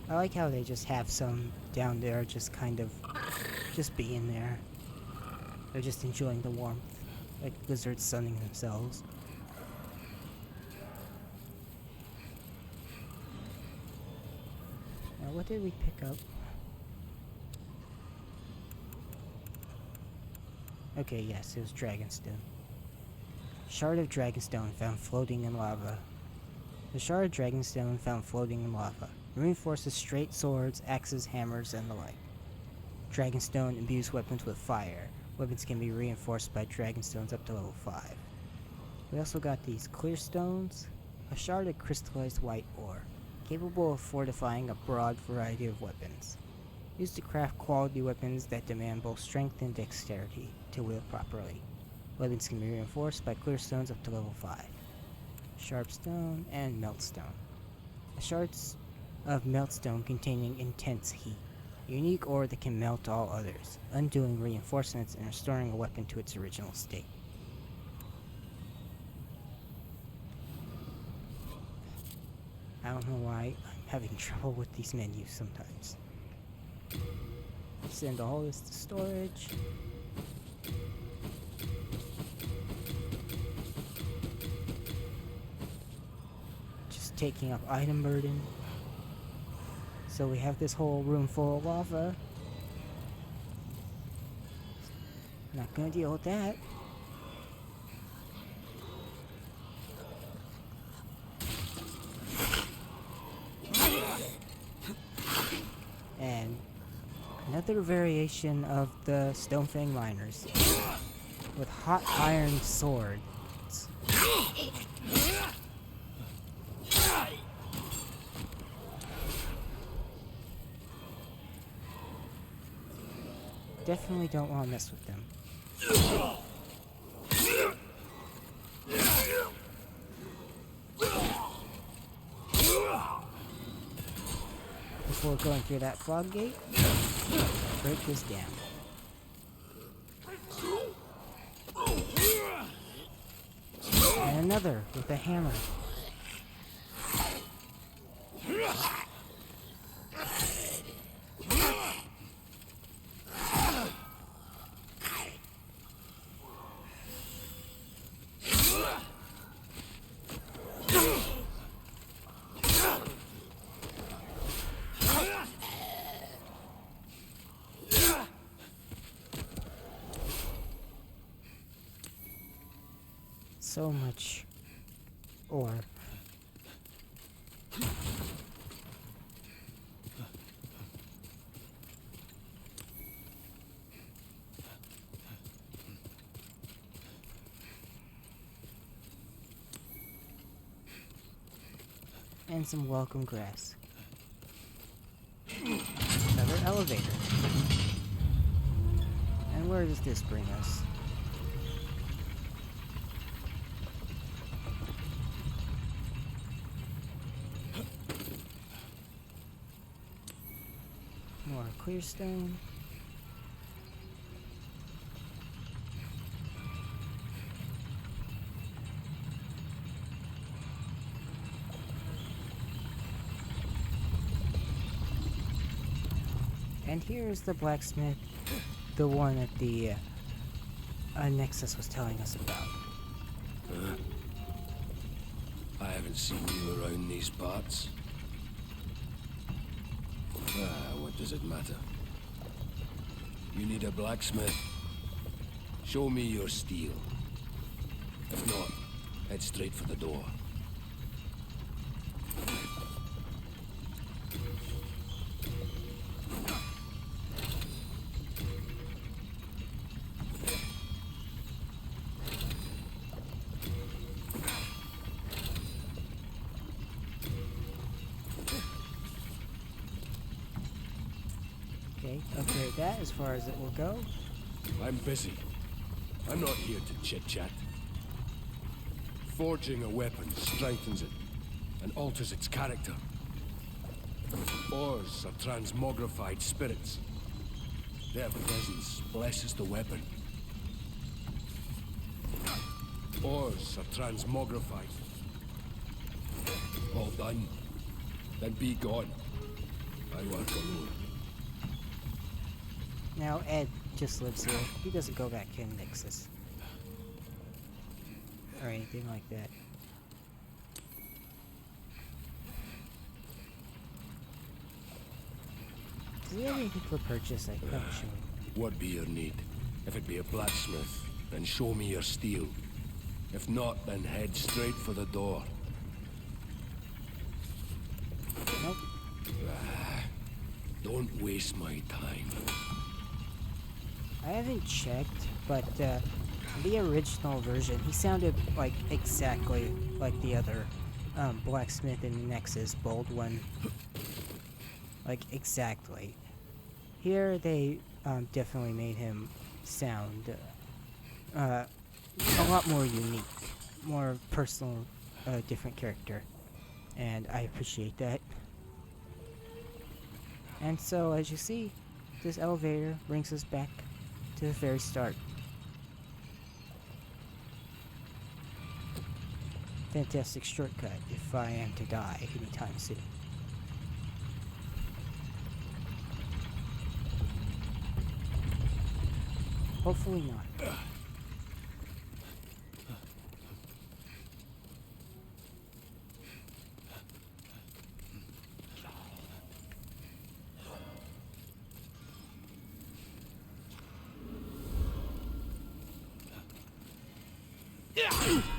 I like how they just have some down there just kind of just being there. They're just enjoying the warmth, like lizards sunning themselves. Now what did we pick up? Okay, yes, it was Dragonstone. Shard of Dragonstone found floating in lava. The shard of Dragonstone found floating in lava reinforces straight swords, axes, hammers, and the like. Dragonstone imbues weapons with fire. Weapons can be reinforced by Dragonstones up to level 5. We also got these clear stones, a shard of crystallized white ore, capable of fortifying a broad variety of weapons. Used to craft quality weapons that demand both strength and dexterity to wield properly. Weapons can be reinforced by clear stones up to level 5. Sharp stone and meltstone. A shards of meltstone containing intense heat. A unique ore that can melt all others, undoing reinforcements and restoring a weapon to its original state. I don't know why I'm having trouble with these menus sometimes. Send all this to storage. Just taking up item burden. So we have this whole room full of lava. Not gonna deal with that. And another variation of the Stonefang miners with hot iron swords. Definitely don't want to mess with them. Before going through that fog gate, break this down. And another with a hammer. So much ore. And some welcome grass. Another elevator. And where does this bring us? More clear stone. And here's the blacksmith, the one that the Nexus was telling us about. I haven't seen you around these parts. What does it matter? You need a blacksmith? Show me your steel. If not, head straight for the door. Okay, upgrade that as far as it will go. I'm busy. I'm not here to chit-chat. Forging a weapon strengthens it and alters its character. Ores are transmogrified spirits. Their presence blesses the weapon. Ores are transmogrified. All done. Then be gone. I work alone. Now Ed just lives here. He doesn't go back to Nixus. Or anything like that. Does he have anything for purchase? I'm not sure. What be your need? If it be a blacksmith, then show me your steel. If not, then head straight for the door. Nope. Don't waste my time. I haven't checked, but the original version, he sounded like exactly like the other blacksmith in the Nexus, bold one. Like exactly. Here they definitely made him sound a lot more unique, more personal, different character, and I appreciate that. And so, as you see, this elevator brings us back to the very start. Fantastic shortcut if I am to die anytime soon. Hopefully not.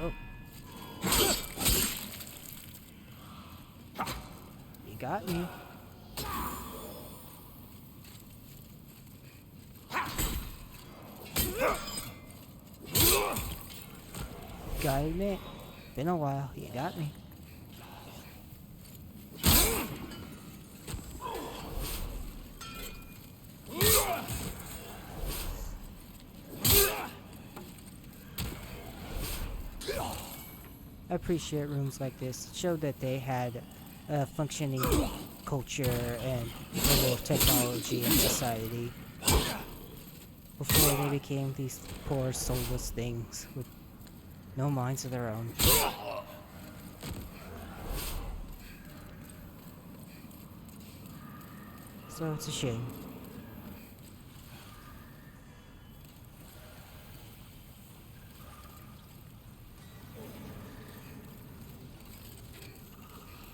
Oh. You got me. Gotta admit, been a while. You got me. I appreciate rooms like this. It showed that they had a functioning culture and level of technology and society before they became these poor, soulless things with no minds of their own. So it's a shame.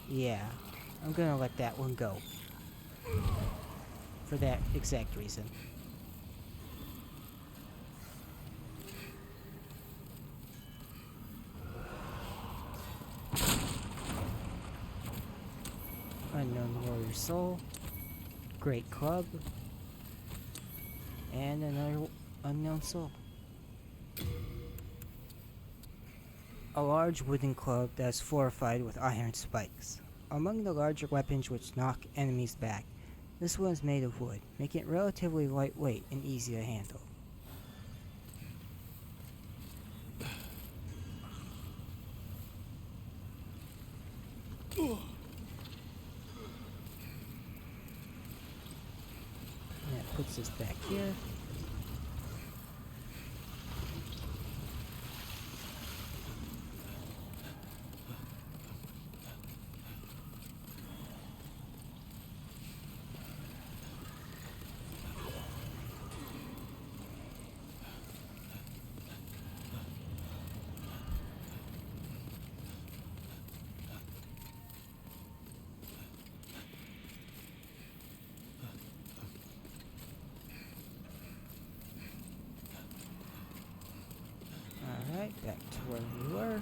Yeah, I'm gonna let that one go. For that exact reason. Unknown Warrior Soul. Great Club. And another Unknown Soul. A large wooden club that is fortified with iron spikes. Among the larger weapons which knock enemies back, this one is made of wood, making it relatively lightweight and easy to handle. And that puts us back here. Alright, back to where we were.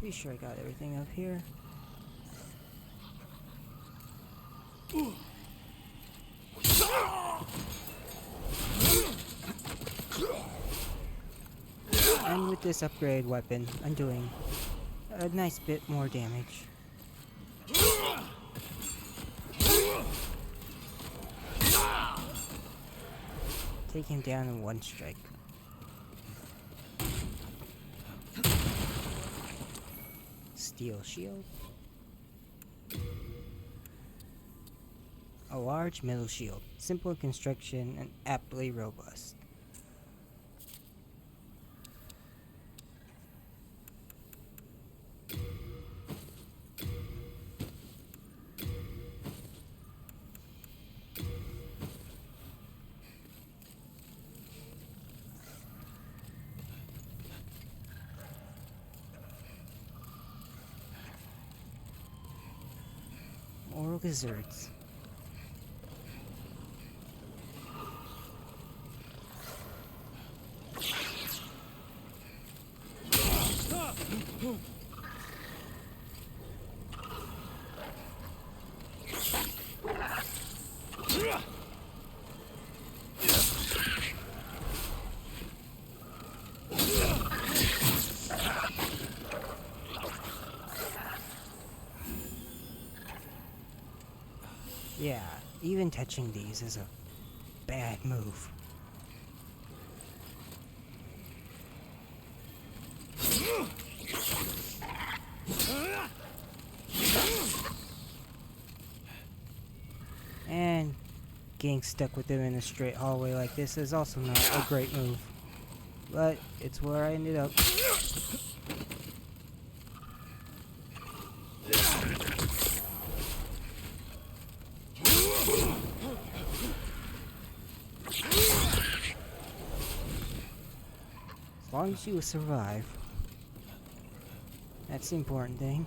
Pretty sure I got everything up here. And with this upgrade weapon, I'm doing a nice bit more damage. Take him down in one strike. Steel shield. A large metal shield, simple in construction and aptly robust. Oral desserts. Yeah, even touching these is a bad move. And getting stuck with them in a straight hallway like this is also not a great move. But it's where I ended up. As long as you survive. That's the important thing.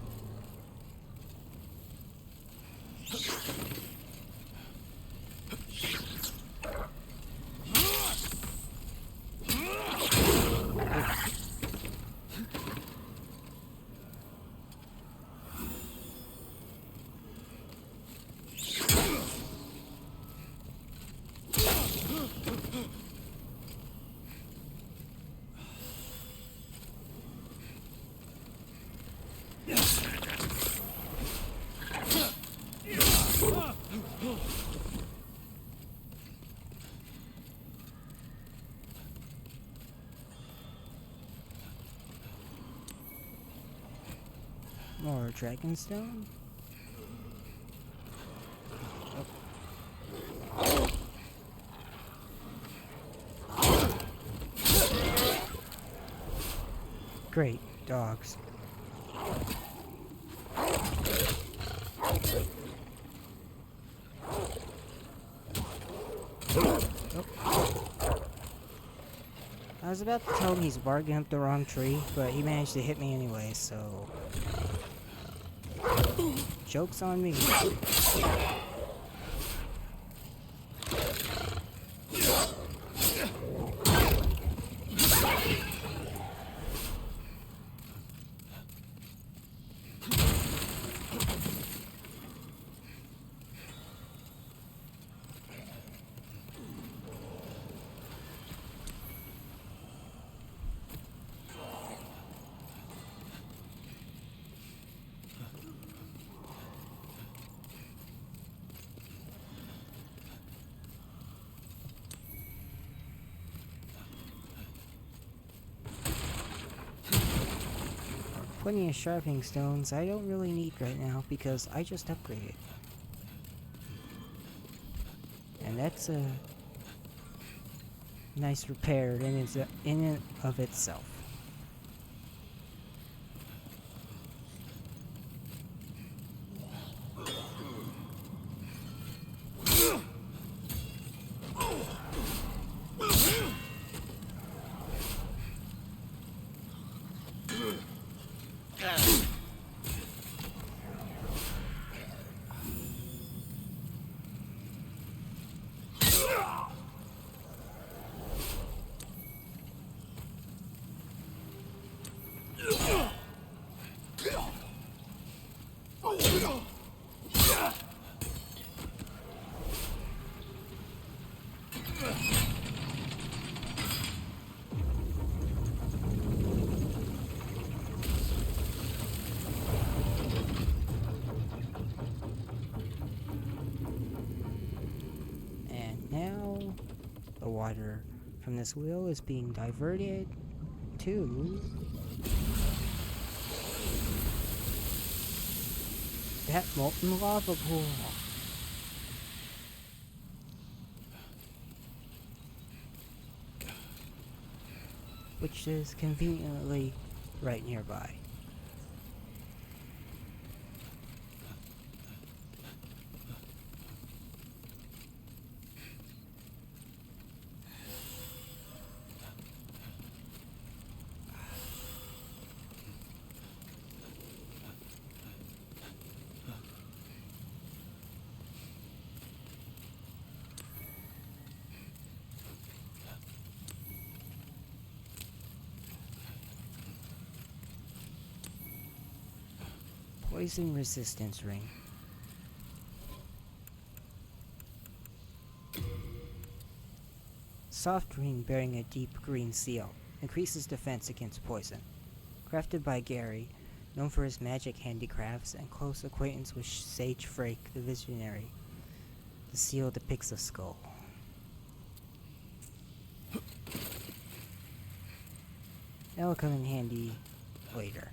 More Dragonstone. Great dogs. I was about to tell him he's barking up the wrong tree, but he managed to hit me anyway, so... Joke's on me. Plenty of sharpening stones I don't really need right now because I just upgraded. And that's a nice repair in and of itself. from this wheel is being diverted to that molten lava pool. Which is conveniently right nearby. Poison resistance ring. Soft ring bearing a deep green seal. Increases defense against poison. Crafted by Gary, known for his magic handicrafts and close acquaintance with Sage Frake the Visionary. The seal depicts a skull. That'll come in handy later.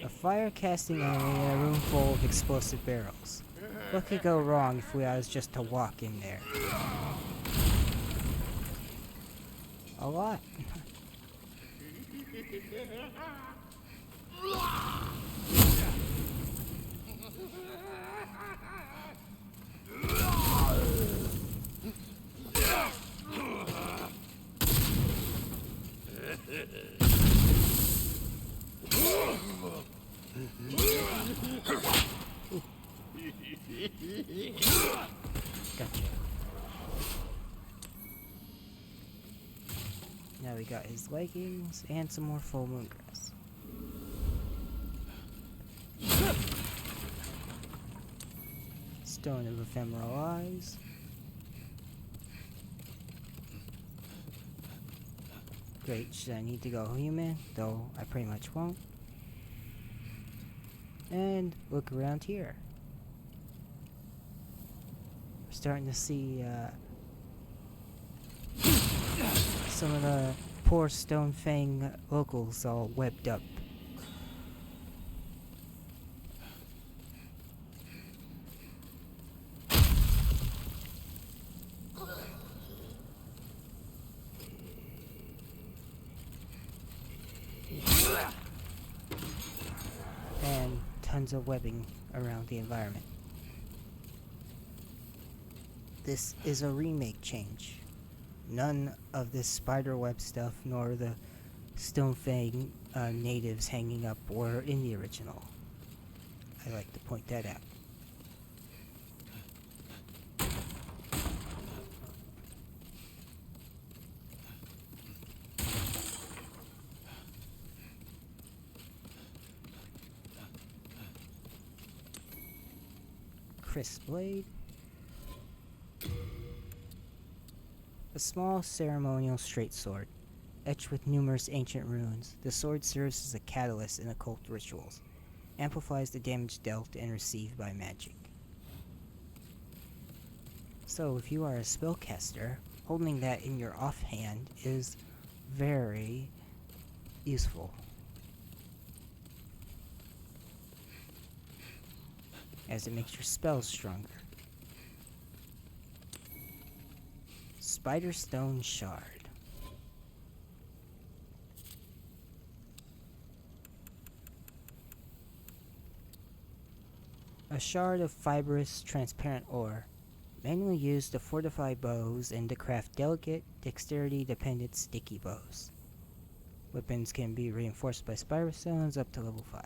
A fire-casting enemy in a room full of explosive barrels. What could go wrong if we was just to walk in there? A lot. Gotcha. Now we got his leggings and some more full moon grass. Stone of ephemeral eyes. Great, should I need to go human? Though I pretty much won't. And look around here. We're starting to see some of the poor Stone Fang locals all webbed up. And tons of webbing around the environment. This is a remake change. None of this spiderweb stuff nor the Stonefang natives hanging up were in the original. I like to point that out. Crisp blade. A small ceremonial straight sword, etched with numerous ancient runes. The sword serves as a catalyst in occult rituals, amplifies the damage dealt and received by magic. So if you are a spellcaster, holding that in your offhand is very useful, as it makes your spells stronger. Spiderstone Shard. A shard of fibrous, transparent ore, manually used to fortify bows and to craft delicate, dexterity-dependent sticky bows. Weapons can be reinforced by Spiderstones up to level 5.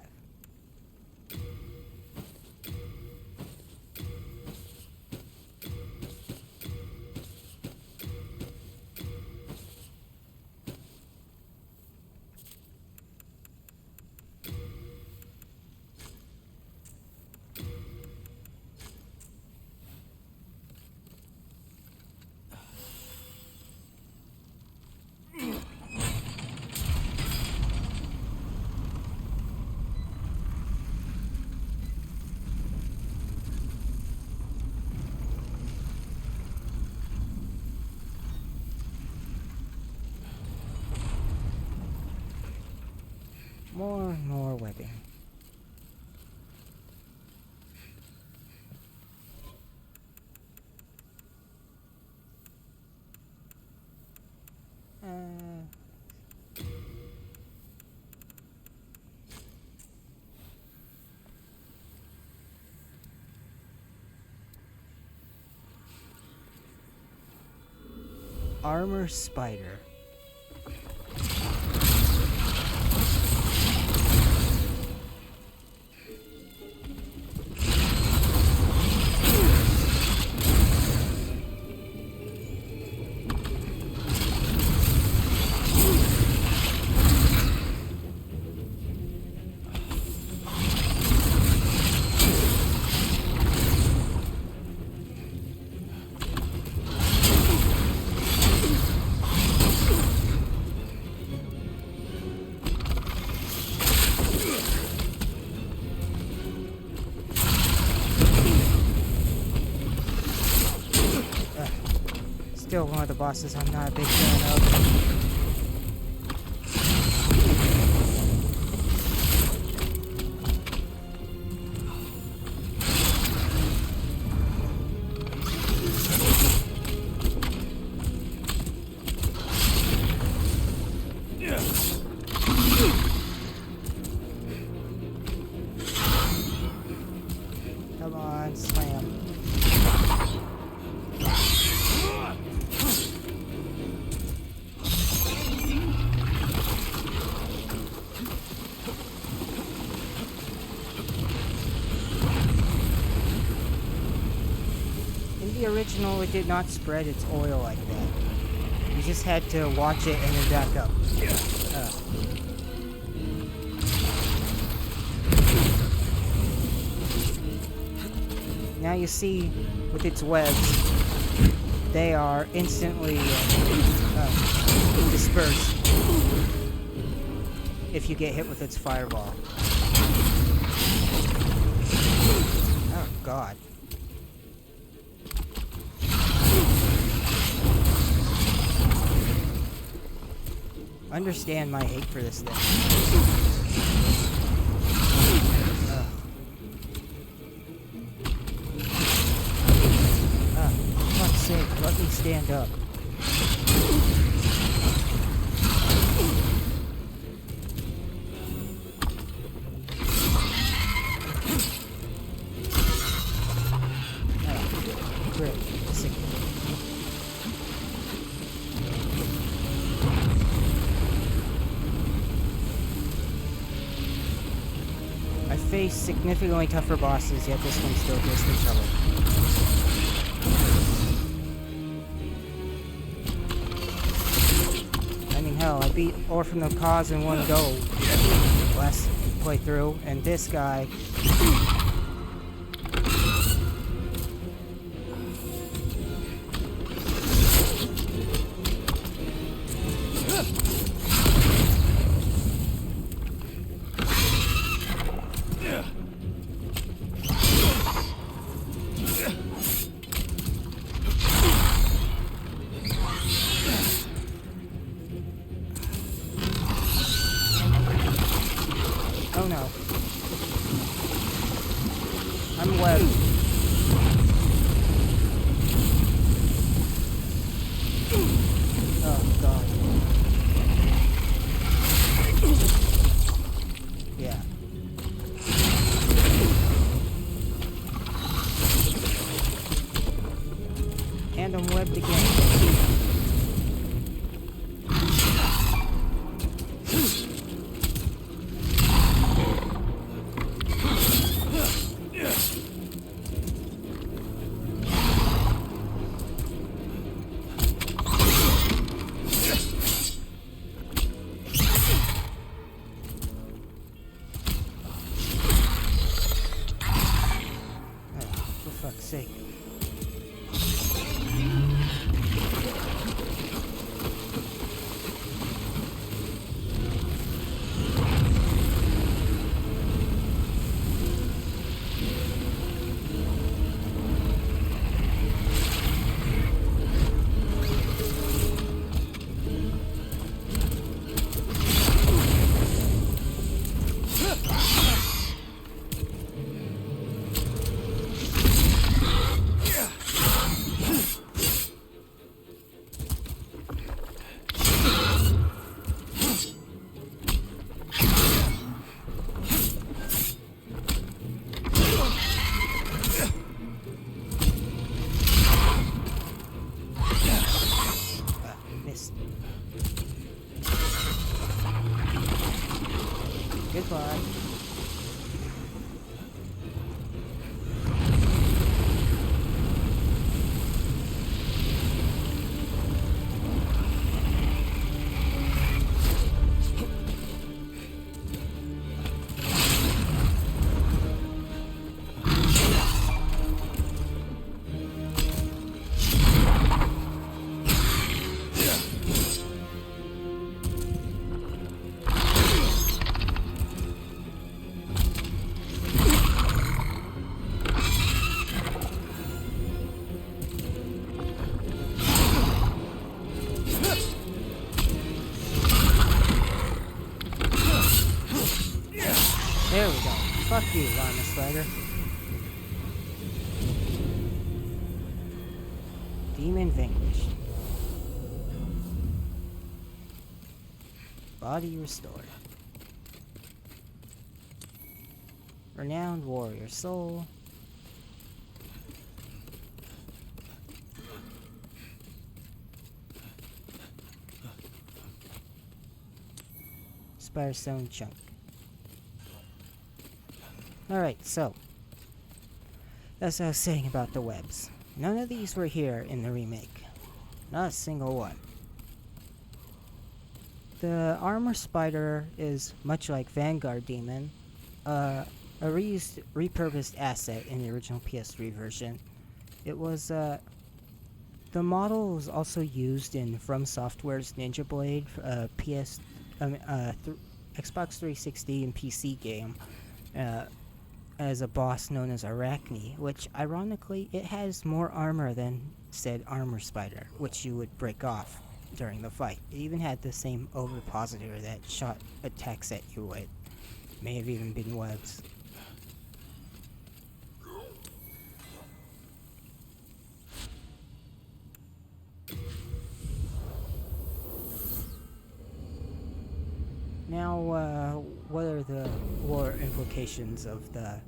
armor spider. Still one of the bosses I'm not a big fan of. Come on, slam. In the original, it did not spread its oil like that. You just had to watch it and then back up. Now you see, with its webs, they are instantly dispersed if you get hit with its fireball. Oh god. Understand my hate for this thing. For fuck's sake, let me stand up. Great. Sick. I faced significantly tougher bosses, yet this one still gives me trouble. I mean, hell, I beat Orphan of Cause in one go last playthrough, and this guy... Oh no. I'm webbed. Oh god. Yeah. And I'm webbed again. For fuck's sake. spider. Demon vanquished. Body restored. Renowned warrior soul. Spider stone chunk. Alright, so that's what I was saying about the webs. None of these were here in the remake. Not a single one. The armor spider is much like Vanguard Demon, a repurposed asset in the original PS3 version. It was, the model was also used in From Software's Ninja Blade, Xbox 360 and PC game, as a boss known as Arachne, which, ironically, it has more armor than said armor spider, which you would break off during the fight. It even had the same ovipositor that shot attacks at you with. May have even been webs. Now, what are the lore implications of the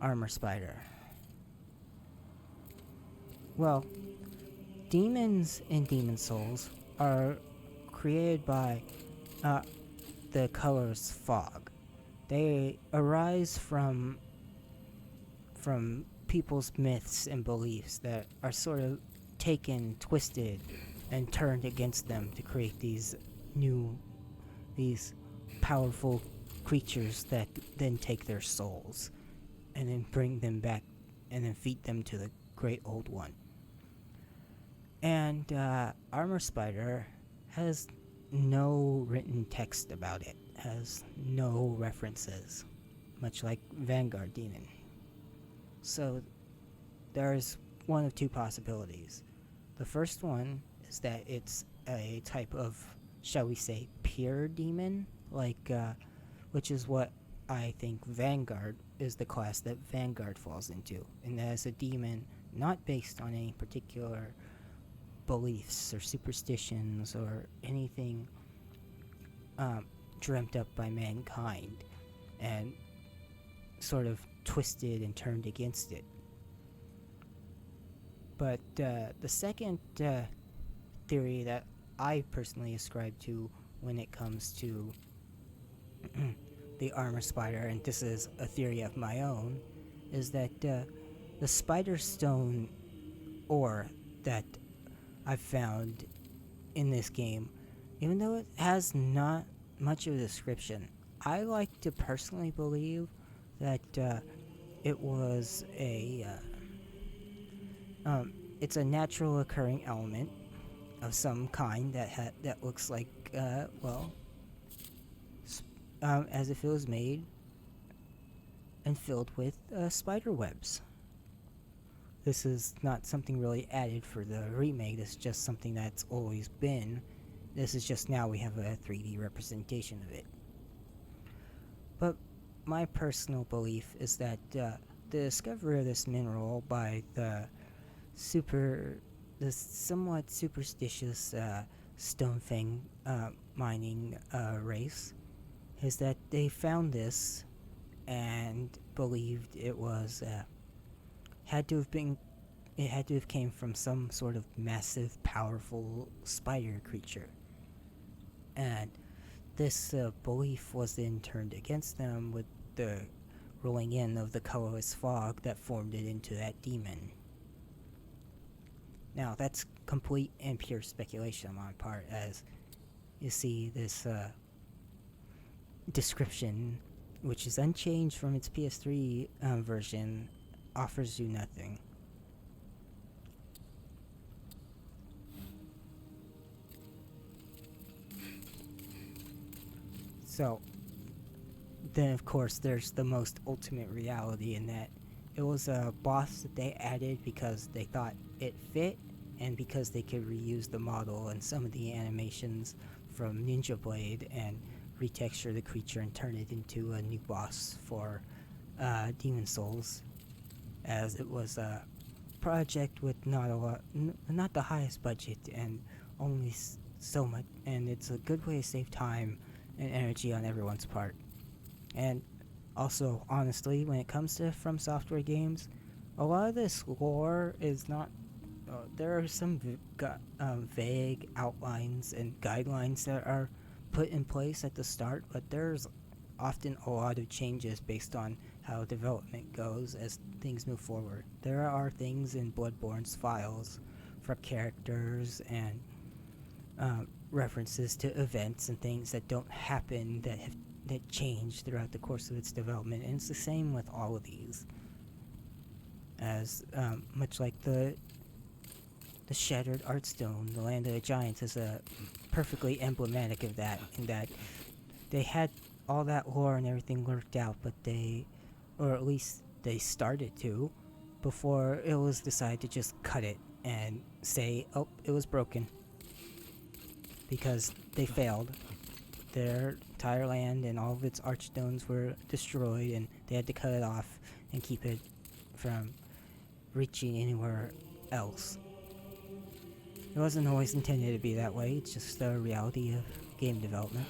armor spider? Well, demons and demon souls are created by the colors fog. They arise from people's myths and beliefs that are sort of taken, twisted, and turned against them to create these powerful creatures that then take their souls and then bring them back and then feed them to the great old one. And Armor Spider has no written text about it, has no references, much like Vanguard Demon. So there's one of two possibilities. The first one is that it's a type of, shall we say, pure demon, like, which is what I think Vanguard is the class that Vanguard falls into, and that is a demon not based on any particular beliefs or superstitions or anything dreamt up by mankind and sort of twisted and turned against it. But the second theory that I personally ascribe to when it comes to the armor spider, and this is a theory of my own, is that the spider stone ore that I've found in this game, even though it has not much of a description, I like to personally believe that it was it's a natural occurring element of some kind that looks like as if it was made and filled with spider webs. This is not something really added for the remake. This is just something that's always been. This is just now we have a 3D representation of it. But my personal belief is that the discovery of this mineral by the somewhat superstitious Stonefang mining race is that they found this and believed it was had to have came from some sort of massive, powerful spider creature. And this belief was then turned against them with the rolling in of the colorless fog that formed it into that demon. Now, that's complete and pure speculation on my part, as you see this description, which is unchanged from its PS3 version, offers you nothing. So, then of course there's the most ultimate reality in that it was a boss that they added because they thought it fit and because they could reuse the model and some of the animations from Ninja Blade and retexture the creature and turn it into a new boss for Demon Souls, as it was a project with not the highest budget, and only so much, and it's a good way to save time and energy on everyone's part. And also, honestly, when it comes to From Software games, a lot of this lore is not. There are some vague outlines and guidelines that are put in place at the start, but there's often a lot of changes based on how development goes as things move forward. There are things in Bloodborne's files for characters and references to events and things that don't happen that change throughout the course of its development, and it's the same with all of these. As much like the Shattered Artstone, the Land of the Giants, is a perfectly emblematic of that. In that they had all that lore and everything worked out, but or at least they started to, before it was decided to just cut it and say, oh, it was broken. Because they failed. Their entire land and all of its archstones were destroyed, and they had to cut it off and keep it from reaching anywhere else. It wasn't always intended to be that way, it's just the reality of game development.